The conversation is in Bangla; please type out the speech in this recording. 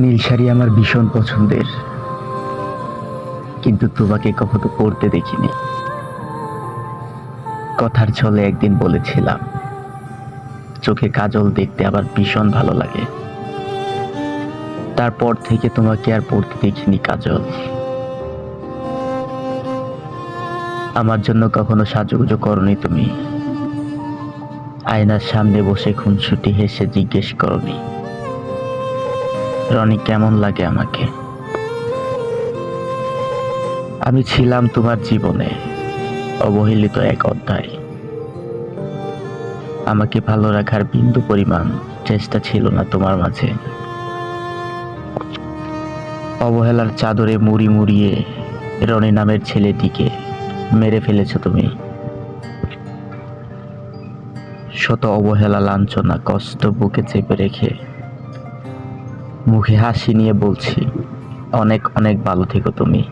নীল শাড়ি আমার ভীষণ পছন্দের, কিন্তু তোমাকে কখনো পরতে দেখিনি। কথার ছলে একদিন বলেছিলাম, চোখে কাজল দেখতে আমার ভীষণ ভালো লাগে। তারপর থেকে তোমাকে আর পরতে দেখিনি কাজল। আমার জন্য কখনো সাজুগুজু করনি তুমি। আয়নার সামনে বসে খুনসুটি হেসে জিজ্ঞেস করনি, রনি কেমন লাগে আমাকে। আমি ছিলাম তোমার জীবনে অবহেলিত এক অধ্যায়। আমাকে ভালো রাখার বিন্দু পরিমাণ চেষ্টা ছিল না তোমার মাঝে। অবহেলার চাদরে মুড়ি মুড়িয়ে রনি নামের ছেলেটিকে মেরে ফেলেছো তুমি। শত অবহেলা, লাঞ্ছনা, কষ্ট বুকে চেপে রেখে মুখে হাসি নিয়ে বলছি, অনেক অনেক ভালো থেকো তুমি।